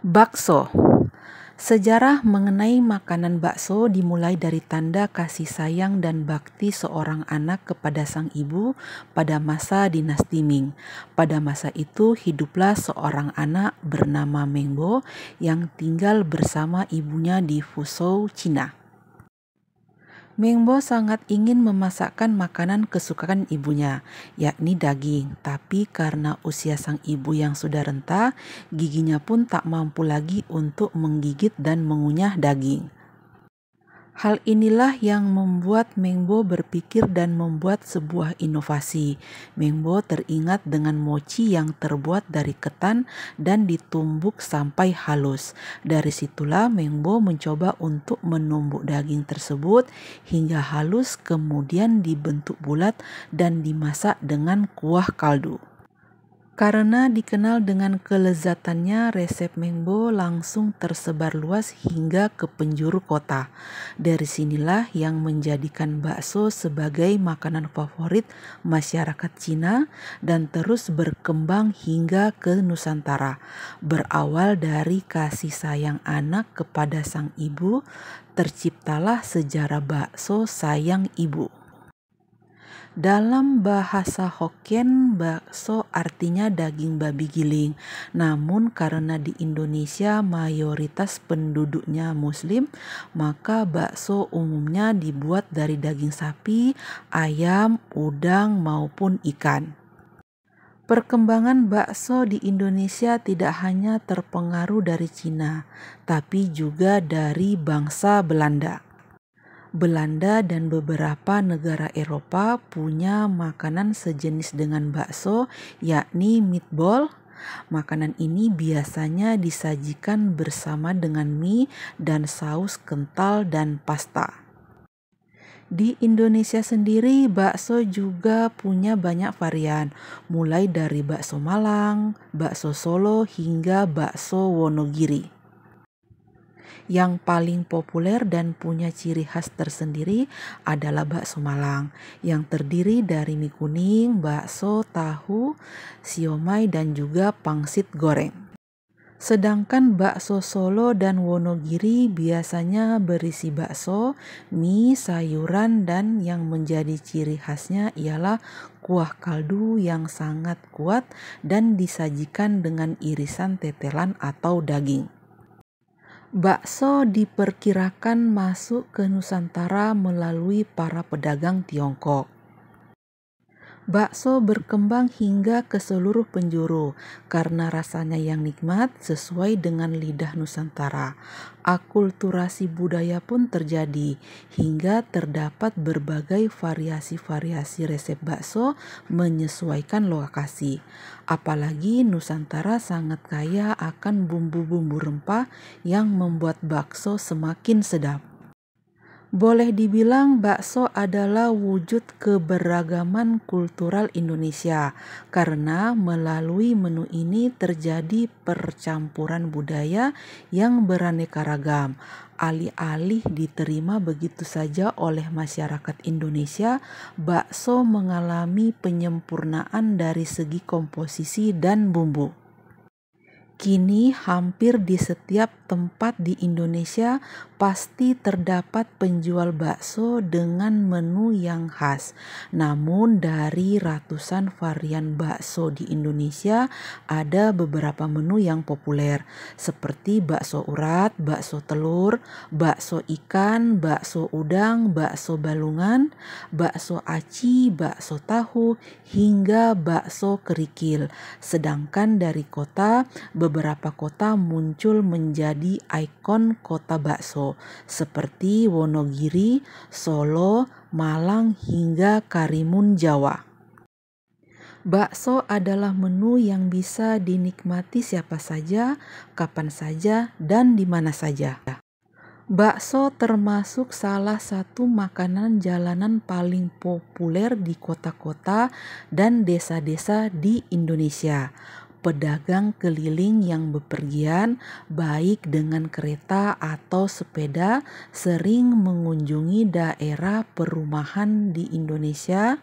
Bakso. Sejarah mengenai makanan bakso dimulai dari tanda kasih sayang dan bakti seorang anak kepada sang ibu pada masa dinasti Ming. Pada masa itu hiduplah seorang anak bernama Mengbo yang tinggal bersama ibunya di Fuzhou, Cina. Mengbo sangat ingin memasakkan makanan kesukaan ibunya, yakni daging. Tapi karena usia sang ibu yang sudah renta, giginya pun tak mampu lagi untuk menggigit dan mengunyah daging. Hal inilah yang membuat Mengbo berpikir dan membuat sebuah inovasi. Mengbo teringat dengan mochi yang terbuat dari ketan dan ditumbuk sampai halus. Dari situlah Mengbo mencoba untuk menumbuk daging tersebut hingga halus, kemudian dibentuk bulat dan dimasak dengan kuah kaldu. Karena dikenal dengan kelezatannya, resep Mengbo langsung tersebar luas hingga ke penjuru kota. Dari sinilah yang menjadikan bakso sebagai makanan favorit masyarakat Cina dan terus berkembang hingga ke Nusantara. Berawal dari kasih sayang anak kepada sang ibu, terciptalah sejarah bakso sayang ibu. Dalam bahasa Hokkien, bakso artinya daging babi giling. Namun karena di Indonesia mayoritas penduduknya Muslim, maka bakso umumnya dibuat dari daging sapi, ayam, udang, maupun ikan. Perkembangan bakso di Indonesia tidak hanya terpengaruh dari Cina, tapi juga dari bangsa Belanda. Belanda dan beberapa negara Eropa punya makanan sejenis dengan bakso, yakni meatball. Makanan ini biasanya disajikan bersama dengan mie dan saus kental dan pasta. Di Indonesia sendiri, bakso juga punya banyak varian, mulai dari bakso Malang, bakso Solo, hingga bakso Wonogiri. Yang paling populer dan punya ciri khas tersendiri adalah bakso Malang, yang terdiri dari mie kuning, bakso, tahu, siomay, dan juga pangsit goreng. Sedangkan bakso Solo dan Wonogiri biasanya berisi bakso, mie, sayuran, dan yang menjadi ciri khasnya ialah kuah kaldu yang sangat kuat dan disajikan dengan irisan tetelan atau daging. Bakso diperkirakan masuk ke Nusantara melalui para pedagang Tiongkok. Bakso berkembang hingga ke seluruh penjuru karena rasanya yang nikmat sesuai dengan lidah Nusantara. Akulturasi budaya pun terjadi hingga terdapat berbagai variasi-variasi resep bakso menyesuaikan lokasi. Apalagi Nusantara sangat kaya akan bumbu-bumbu rempah yang membuat bakso semakin sedap. Boleh dibilang bakso adalah wujud keberagaman kultural Indonesia karena melalui menu ini terjadi percampuran budaya yang beraneka ragam. Alih-alih diterima begitu saja oleh masyarakat Indonesia, bakso mengalami penyempurnaan dari segi komposisi dan bumbu. Kini hampir di setiap tempat di Indonesia pasti terdapat penjual bakso dengan menu yang khas. Namun dari ratusan varian bakso di Indonesia, ada beberapa menu yang populer seperti bakso urat, bakso telur, bakso ikan, bakso udang, bakso balungan, bakso aci, bakso tahu, hingga bakso kerikil. Sedangkan dari kota, beberapa kota muncul menjadi ikon kota bakso seperti Wonogiri, Solo, Malang, hingga Karimun Jawa. Bakso adalah menu yang bisa dinikmati siapa saja, kapan saja, dan di mana saja. Bakso termasuk salah satu makanan jalanan paling populer di kota-kota dan desa-desa di Indonesia. pedagang keliling yang bepergian, baik dengan kereta atau sepeda, sering mengunjungi daerah perumahan di Indonesia.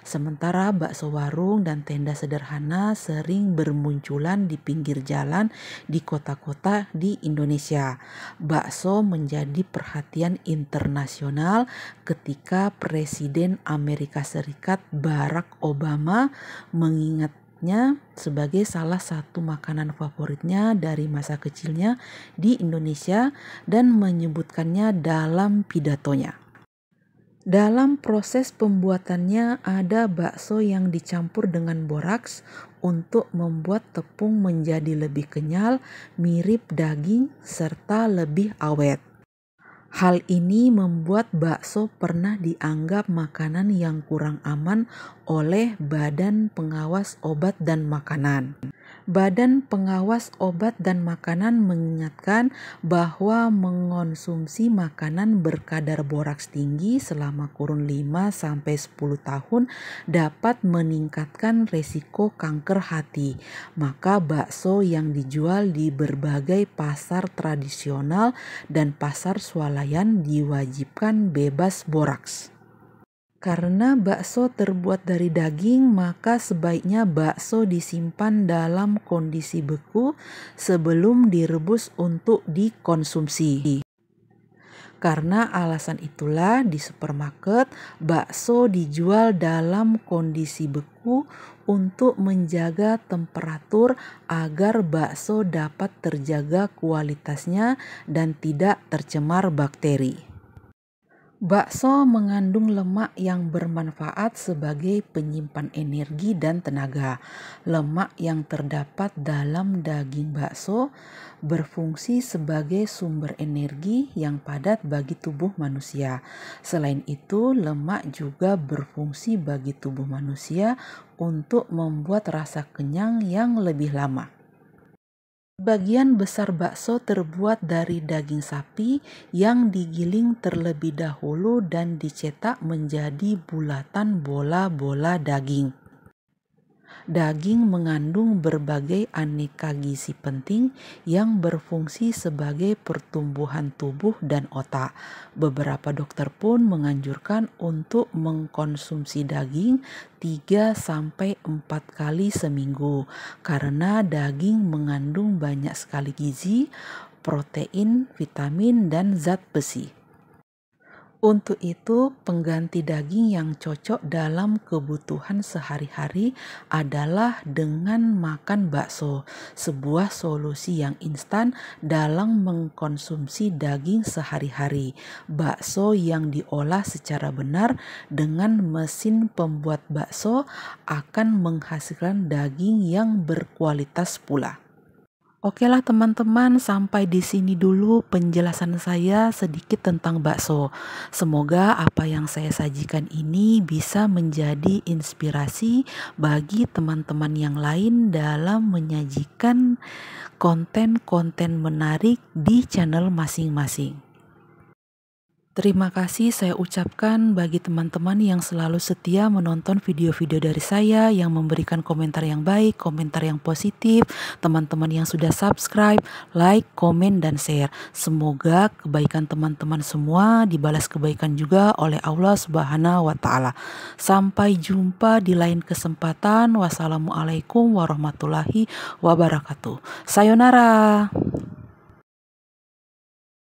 Sementara bakso warung dan tenda sederhana sering bermunculan di pinggir jalan di kota-kota di Indonesia. Bakso menjadi perhatian internasional ketika Presiden Amerika Serikat Barack Obama mengingatnya sebagai salah satu makanan favoritnya dari masa kecilnya di Indonesia dan menyebutkannya dalam pidatonya. Dalam proses pembuatannya ada bakso yang dicampur dengan boraks untuk membuat tepung menjadi lebih kenyal, mirip daging, serta lebih awet. Hal ini membuat bakso pernah dianggap makanan yang kurang aman oleh Badan Pengawas Obat dan Makanan. Badan Pengawas Obat dan Makanan mengingatkan bahwa mengonsumsi makanan berkadar boraks tinggi selama kurun 5-10 tahun dapat meningkatkan resiko kanker hati. Maka bakso yang dijual di berbagai pasar tradisional dan pasar swalayan diwajibkan bebas boraks. Karena bakso terbuat dari daging, maka sebaiknya bakso disimpan dalam kondisi beku sebelum direbus untuk dikonsumsi. Karena alasan itulah di supermarket bakso dijual dalam kondisi beku untuk menjaga temperatur agar bakso dapat terjaga kualitasnya dan tidak tercemar bakteri. Bakso mengandung lemak yang bermanfaat sebagai penyimpan energi dan tenaga. Lemak yang terdapat dalam daging bakso berfungsi sebagai sumber energi yang padat bagi tubuh manusia. Selain itu, lemak juga berfungsi bagi tubuh manusia untuk membuat rasa kenyang yang lebih lama. Sebagian besar bakso terbuat dari daging sapi yang digiling terlebih dahulu dan dicetak menjadi bulatan bola-bola daging. Daging mengandung berbagai aneka gizi penting yang berfungsi sebagai pertumbuhan tubuh dan otak. Beberapa dokter pun menganjurkan untuk mengkonsumsi daging 3-4 kali seminggu karena daging mengandung banyak sekali gizi, protein, vitamin, dan zat besi. Untuk itu, pengganti daging yang cocok dalam kebutuhan sehari-hari adalah dengan makan bakso, sebuah solusi yang instan dalam mengkonsumsi daging sehari-hari. Bakso yang diolah secara benar dengan mesin pembuat bakso akan menghasilkan daging yang berkualitas pula. Oke lah teman-teman, sampai di sini dulu penjelasan saya sedikit tentang bakso. Semoga apa yang saya sajikan ini bisa menjadi inspirasi bagi teman-teman yang lain dalam menyajikan konten-konten menarik di channel masing-masing. Terima kasih saya ucapkan bagi teman-teman yang selalu setia menonton video-video dari saya, yang memberikan komentar yang baik, komentar yang positif, teman-teman yang sudah subscribe, like, komen, dan share. Semoga kebaikan teman-teman semua dibalas kebaikan juga oleh Allah Subhanahu wa Ta'ala. Sampai jumpa di lain kesempatan. Wassalamualaikum warahmatullahi wabarakatuh. Sayonara.